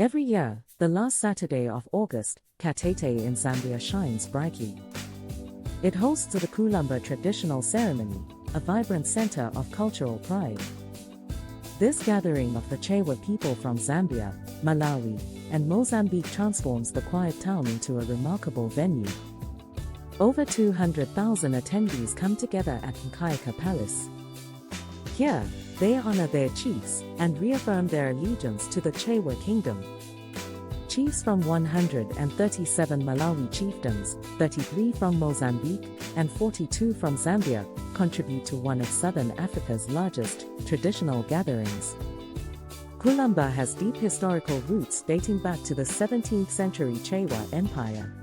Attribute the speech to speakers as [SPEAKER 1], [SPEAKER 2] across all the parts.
[SPEAKER 1] Every year, the last Saturday of August, Katete in Zambia shines brightly. It hosts the Kulamba Traditional Ceremony, a vibrant center of cultural pride. This gathering of the Chewa people from Zambia, Malawi, and Mozambique transforms the quiet town into a remarkable venue. Over 200,000 attendees come together at Nkaika Palace. Here, they honor their chiefs and reaffirm their allegiance to the Chewa kingdom. Chiefs from 137 Malawi chiefdoms, 33 from Mozambique, and 42 from Zambia, contribute to one of Southern Africa's largest traditional gatherings. Kulamba has deep historical roots dating back to the 17th century Chewa Empire.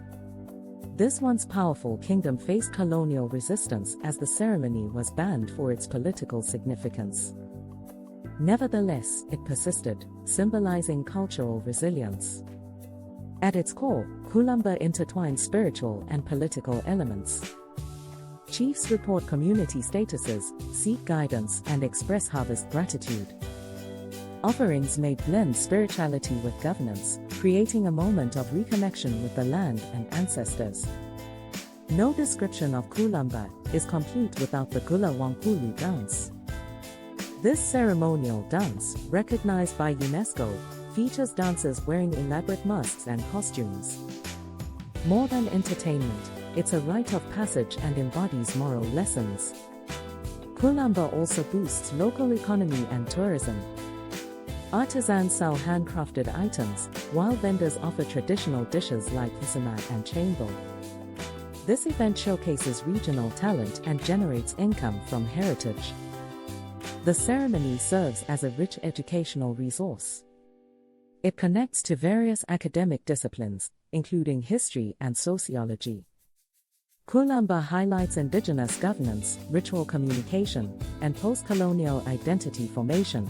[SPEAKER 1] This once powerful kingdom faced colonial resistance as the ceremony was banned for its political significance. Nevertheless, it persisted, symbolizing cultural resilience. At its core, Kulamba intertwines spiritual and political elements. Chiefs report community statuses, seek guidance, and express harvest gratitude. Offerings may blend spirituality with governance, creating a moment of reconnection with the land and ancestors. No description of Kulamba is complete without the Gula Wankulu dance. This ceremonial dance, recognized by UNESCO, features dancers wearing elaborate masks and costumes. More than entertainment, it's a rite of passage and embodies moral lessons. Kulamba also boosts local economy and tourism. Artisans sell handcrafted items, while vendors offer traditional dishes like hisana and chainbo. This event showcases regional talent and generates income from heritage. The ceremony serves as a rich educational resource. It connects to various academic disciplines, including history and sociology. Kulamba highlights indigenous governance, ritual communication, and post-colonial identity formation.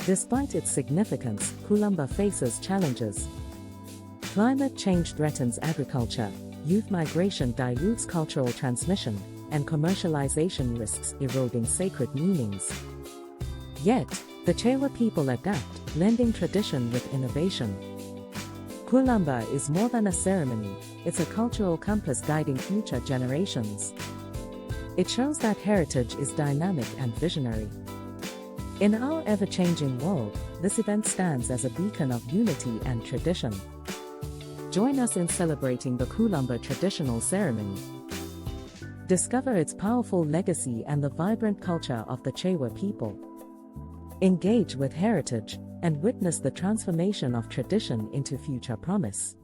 [SPEAKER 1] Despite its significance, Kulamba faces challenges. Climate change threatens agriculture, youth migration dilutes cultural transmission, and commercialization risks eroding sacred meanings. Yet, the Chewa people adapt, blending tradition with innovation. Kulamba is more than a ceremony, it's a cultural compass guiding future generations. It shows that heritage is dynamic and visionary. In our ever-changing world, this event stands as a beacon of unity and tradition. Join us in celebrating the Kulamba Traditional Ceremony. Discover its powerful legacy and the vibrant culture of the Chewa people. Engage with heritage and witness the transformation of tradition into future promise.